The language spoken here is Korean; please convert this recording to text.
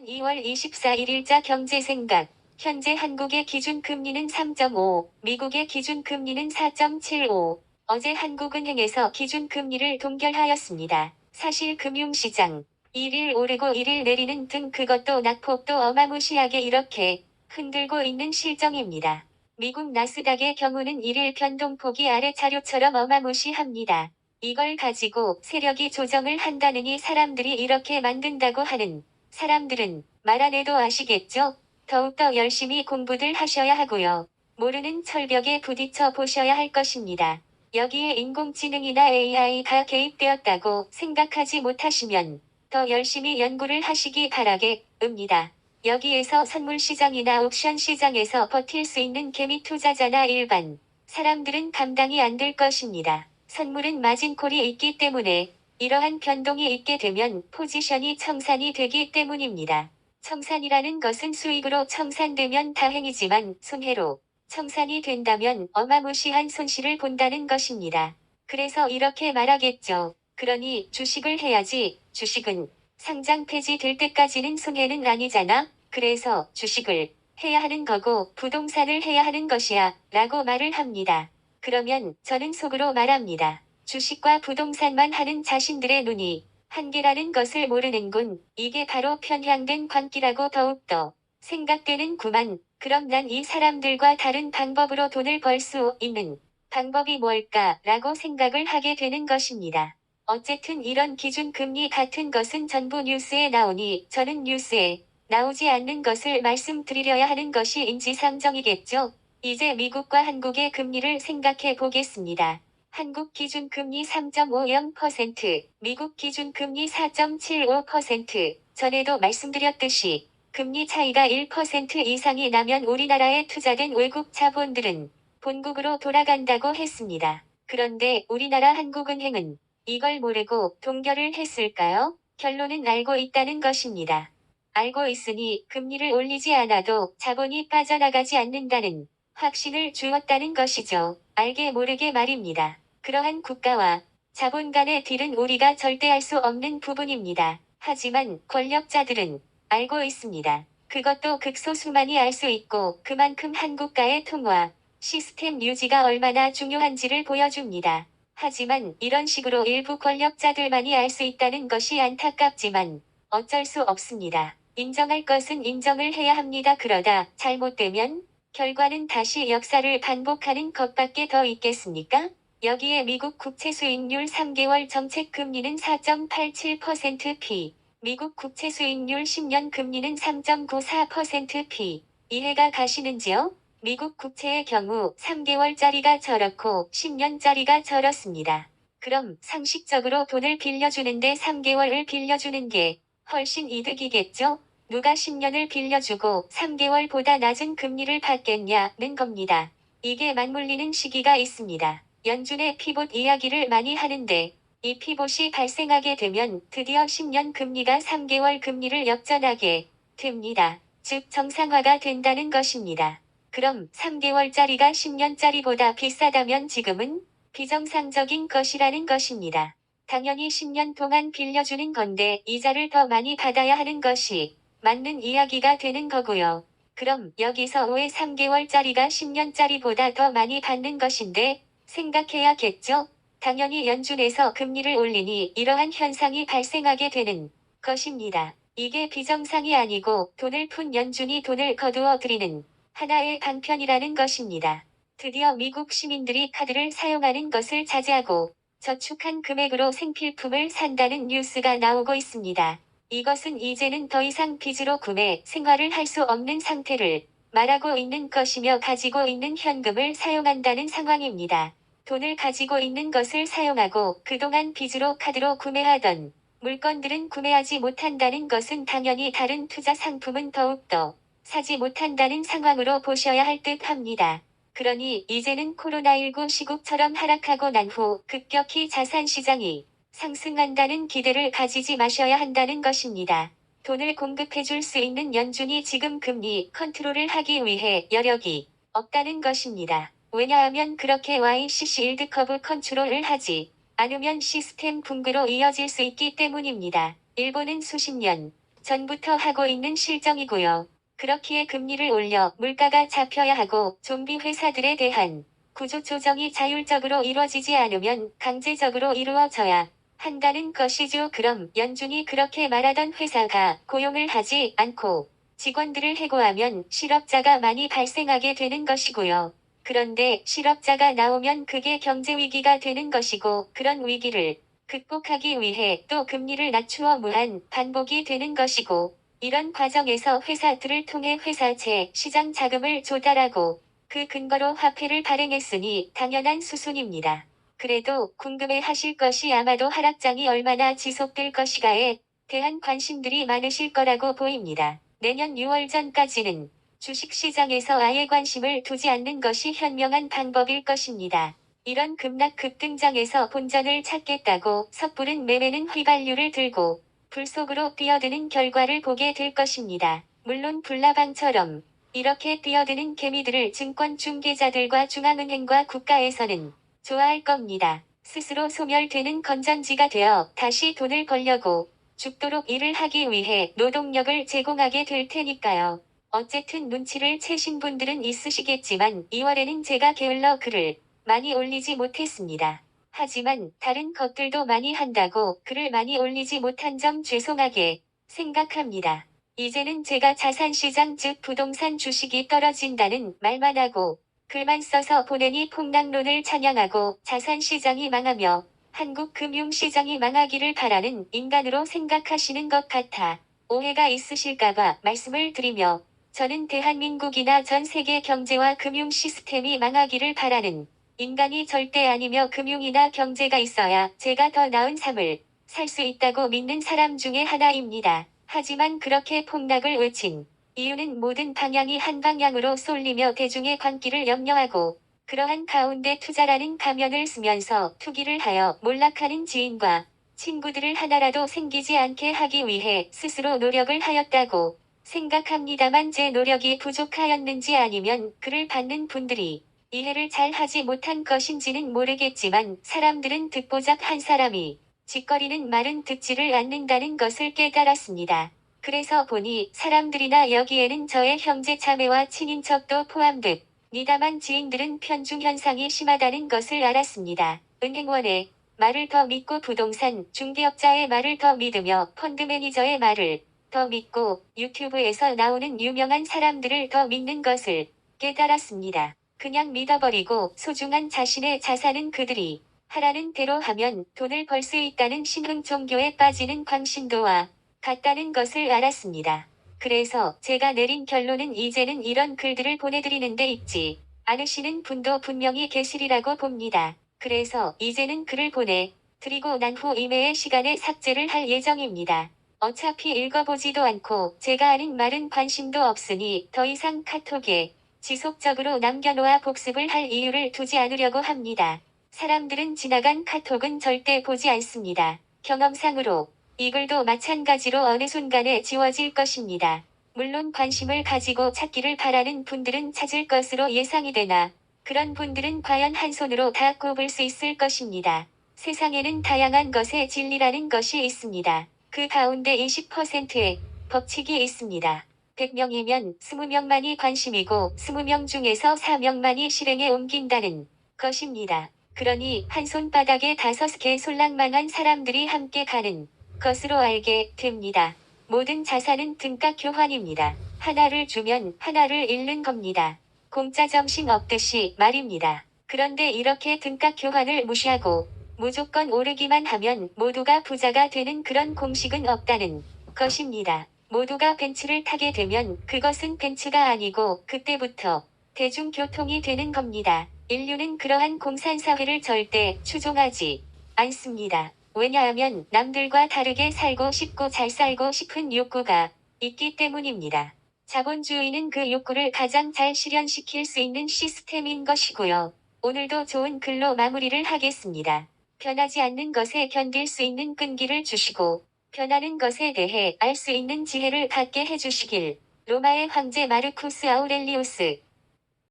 2월 24일 일자 경제생각. 현재 한국의 기준금리는 3.5, 미국의 기준금리는 4.75. 어제 한국은행에서 기준금리를 동결하였습니다. 사실 금융시장 1일 오르고 1일 내리는 등 그것도 낙폭도 어마무시하게 이렇게 흔들고 있는 실정입니다. 미국 나스닥의 경우는 1일 변동폭이 아래 자료처럼 어마무시합니다. 이걸 가지고 세력이 조정을 한다느니 사람들이 이렇게 만든다고 하는 사람들은 말 안 해도 아시겠죠? 더욱더 열심히 공부들 하셔야 하고요. 모르는 철벽에 부딪혀 보셔야 할 것입니다. 여기에 인공지능이나 AI가 개입되었다고 생각하지 못하시면 더 열심히 연구를 하시기 바라겠습니다. 여기에서 선물시장이나 옵션시장에서 버틸 수 있는 개미 투자자나 일반 사람들은 감당이 안 될 것입니다. 선물은 마진콜이 있기 때문에 이러한 변동이 있게 되면 포지션이 청산이 되기 때문입니다. 청산이라는 것은 수익으로 청산되면 다행이지만 손해로 청산이 된다면 어마무시한 손실을 본다는 것입니다. 그래서 이렇게 말하겠죠. 그러니 주식을 해야지. 주식은 상장 폐지될 때까지는 손해는 아니잖아. 그래서 주식을 해야 하는 거고 부동산을 해야 하는 것이야. 라고 말을 합니다. 그러면 저는 속으로 말합니다. 주식과 부동산만 하는 자신들의 눈이 한계라는 것을 모르는군. 이게 바로 편향된 광기라고 더욱더 생각되는구만. 그럼 난 이 사람들과 다른 방법으로 돈을 벌 수 있는 방법이 뭘까? 라고 생각을 하게 되는 것입니다. 어쨌든 이런 기준금리 같은 것은 전부 뉴스에 나오니 저는 뉴스에 나오지 않는 것을 말씀드리려야 하는 것이 인지상정이겠죠. 이제 미국과 한국의 금리를 생각해 보겠습니다. 한국 기준금리 3.50%, 미국 기준금리 4.75%. 전에도 말씀드렸듯이 금리 차이가 1% 이상이 나면 우리나라에 투자된 외국 자본들은 본국으로 돌아간다고 했습니다. 그런데 우리나라 한국은행은 이걸 모르고 동결을 했을까요? 결론은 알고 있다는 것입니다. 알고 있으니 금리를 올리지 않아도 자본이 빠져나가지 않는다는 확신을 주었다는 것이죠. 알게 모르게 말입니다. 그러한 국가와 자본 간의 딜은 우리가 절대 알 수 없는 부분입니다. 하지만 권력자들은 알고 있습니다. 그것도 극소수만이 알 수 있고 그만큼 한국과의 통화, 시스템 유지가 얼마나 중요한지를 보여줍니다. 하지만 이런 식으로 일부 권력자들만이 알 수 있다는 것이 안타깝지만 어쩔 수 없습니다. 인정할 것은 인정을 해야 합니다. 그러다 잘못되면 결과는 다시 역사를 반복하는 것밖에 더 있겠습니까? 여기에 미국 국채 수익률 3개월 정책 금리는 4.87%p, 미국 국채 수익률 10년 금리는 3.94%p. 이해가 가시는지요? 미국 국채의 경우 3개월짜리가 저렇고 10년짜리가 저렇습니다. 그럼 상식적으로 돈을 빌려주는데 3개월을 빌려주는 게 훨씬 이득이겠죠? 누가 10년을 빌려주고 3개월보다 낮은 금리를 받겠냐는 겁니다. 이게 맞물리는 시기가 있습니다. 연준의 피봇 이야기를 많이 하는데 이 피봇이 발생하게 되면 드디어 10년 금리가 3개월 금리를 역전하게 됩니다. 즉 정상화가 된다는 것입니다. 그럼 3개월짜리가 10년짜리보다 비싸다면 지금은 비정상적인 것이라는 것입니다. 당연히 10년 동안 빌려주는 건데 이자를 더 많이 받아야 하는 것이 맞는 이야기가 되는 거고요. 그럼 여기서 왜 3개월짜리가 10년짜리보다 더 많이 받는 것인데 생각해야겠죠? 당연히 연준에서 금리를 올리니 이러한 현상이 발생하게 되는 것입니다. 이게 비정상이 아니고 돈을 푼 연준이 돈을 거두어 들이는 하나의 방편이라는 것입니다. 드디어 미국 시민들이 카드를 사용하는 것을 자제하고 저축한 금액으로 생필품을 산다는 뉴스가 나오고 있습니다. 이것은 이제는 더 이상 빚으로 구매, 생활을 할 수 없는 상태를 말하고 있는 것이며 가지고 있는 현금을 사용한다는 상황입니다. 돈을 가지고 있는 것을 사용하고 그동안 빚으로 카드로 구매하던 물건들은 구매하지 못한다는 것은 당연히 다른 투자 상품은 더욱더 사지 못한다는 상황으로 보셔야 할 듯 합니다. 그러니 이제는 코로나19 시국처럼 하락하고 난 후 급격히 자산시장이 상승한다는 기대를 가지지 마셔야 한다는 것입니다. 돈을 공급해줄 수 있는 연준이 지금 금리 컨트롤을 하기 위해 여력이 없다는 것입니다. 왜냐하면 그렇게 YCC 일드 커브 컨트롤을 하지 않으면 시스템 붕괴로 이어질 수 있기 때문입니다. 일본은 수십 년 전부터 하고 있는 실정이고요. 그렇기에 금리를 올려 물가가 잡혀야 하고 좀비 회사들에 대한 구조 조정이 자율적으로 이루어지지 않으면 강제적으로 이루어져야 한다는 것이죠. 그럼 연준이 그렇게 말하던 회사가 고용을 하지 않고 직원들을 해고하면 실업자가 많이 발생하게 되는 것이고요. 그런데 실업자가 나오면 그게 경제 위기가 되는 것이고 그런 위기를 극복하기 위해 또 금리를 낮추어 무한 반복이 되는 것이고 이런 과정에서 회사들을 통해 회사채 시장 자금을 조달하고 그 근거로 화폐를 발행했으니 당연한 수순입니다. 그래도 궁금해 하실 것이 아마도 하락장이 얼마나 지속될 것이가에 대한 관심들이 많으실 거라고 보입니다. 내년 6월 전까지는 주식시장에서 아예 관심을 두지 않는 것이 현명한 방법일 것입니다. 이런 급락 급등장에서 본전을 찾겠다고 섣부른 매매는 휘발유를 들고 불 속으로 뛰어드는 결과를 보게 될 것입니다. 물론 불나방처럼 이렇게 뛰어드는 개미들을 증권 중개자들과 중앙은행과 국가에서는 좋아할 겁니다. 스스로 소멸되는 건전지가 되어 다시 돈을 벌려고 죽도록 일을 하기 위해 노동력을 제공하게 될 테니까요. 어쨌든 눈치를 채신 분들은 있으시겠지만 2월에는 제가 게을러 글을 많이 올리지 못했습니다. 하지만 다른 것들도 많이 한다고 글을 많이 올리지 못한 점 죄송하게 생각합니다. 이제는 제가 자산시장 즉 부동산 주식이 떨어진다는 말만 하고 글만 써서 보내니 폭락론을 찬양하고 자산시장이 망하며 한국 금융시장이 망하기를 바라는 인간으로 생각하시는 것 같아 오해가 있으실까봐 말씀을 드리며 저는 대한민국이나 전 세계 경제와 금융 시스템이 망하기를 바라는 인간이 절대 아니며 금융이나 경제가 있어야 제가 더 나은 삶을 살 수 있다고 믿는 사람 중에 하나입니다. 하지만 그렇게 폭락을 외친 이유는 모든 방향이 한 방향으로 쏠리며 대중의 광기를 염려하고 그러한 가운데 투자라는 가면을 쓰면서 투기를 하여 몰락하는 지인과 친구들을 하나라도 생기지 않게 하기 위해 스스로 노력을 하였다고 생각합니다만 제 노력이 부족하였는지 아니면 그를 받는 분들이 이해를 잘 하지 못한 것인지는 모르겠지만 사람들은 듣보잡 한 사람이 짓거리는 말은 듣지를 않는다는 것을 깨달았습니다. 그래서 보니 사람들이나 여기에는 저의 형제 자매와 친인척도 포함됩니다만 지인들은 편중 현상이 심하다는 것을 알았습니다. 은행원의 말을 더 믿고 부동산 중개업자의 말을 더 믿으며 펀드 매니저의 말을 더 믿고 유튜브에서 나오는 유명한 사람들을 더 믿는 것을 깨달았습니다. 그냥 믿어버리고 소중한 자신의 자산은 그들이 하라는 대로 하면 돈을 벌 수 있다는 신흥 종교에 빠지는 광신도와 같다는 것을 알았습니다. 그래서 제가 내린 결론은 이제는 이런 글들을 보내드리는데 읽지 않으시는 분도 분명히 계시리라고 봅니다. 그래서 이제는 글을 보내 드리고 난 후 이메일 시간에 삭제를 할 예정입니다. 어차피 읽어보지도 않고 제가 하는 말은 관심도 없으니 더 이상 카톡에 지속적으로 남겨놓아 복습을 할 이유를 두지 않으려고 합니다. 사람들은 지나간 카톡은 절대 보지 않습니다. 경험상으로 이 글도 마찬가지로 어느 순간에 지워질 것입니다. 물론 관심을 가지고 찾기를 바라는 분들은 찾을 것으로 예상이 되나 그런 분들은 과연 한 손으로 다 꼽을 수 있을 것입니다. 세상에는 다양한 것의 진리라는 것이 있습니다. 그 가운데 20%의 법칙이 있습니다. 100명이면 20명만이 관심이고 20명 중에서 4명만이 실행에 옮긴다는 것입니다. 그러니 한 손바닥에 5개 솔랑망한 사람들이 함께 가는 것으로 알게 됩니다. 모든 자산은 등가 교환입니다. 하나를 주면 하나를 잃는 겁니다. 공짜 점심 없듯이 말입니다. 그런데 이렇게 등가 교환을 무시하고 무조건 오르기만 하면 모두가 부자가 되는 그런 공식은 없다는 것입니다. 모두가 벤츠를 타게 되면 그것은 벤츠가 아니고 그때부터 대중교통이 되는 겁니다. 인류는 그러한 공산사회를 절대 추종하지 않습니다. 왜냐하면 남들과 다르게 살고 싶고 잘 살고 싶은 욕구가 있기 때문입니다. 자본주의는 그 욕구를 가장 잘 실현시킬 수 있는 시스템인 것이고요. 오늘도 좋은 글로 마무리를 하겠습니다. 변하지 않는 것에 견딜 수 있는 끈기를 주시고 변하는 것에 대해 알 수 있는 지혜를 갖게 해주시길. 로마의 황제 마르쿠스 아우렐리우스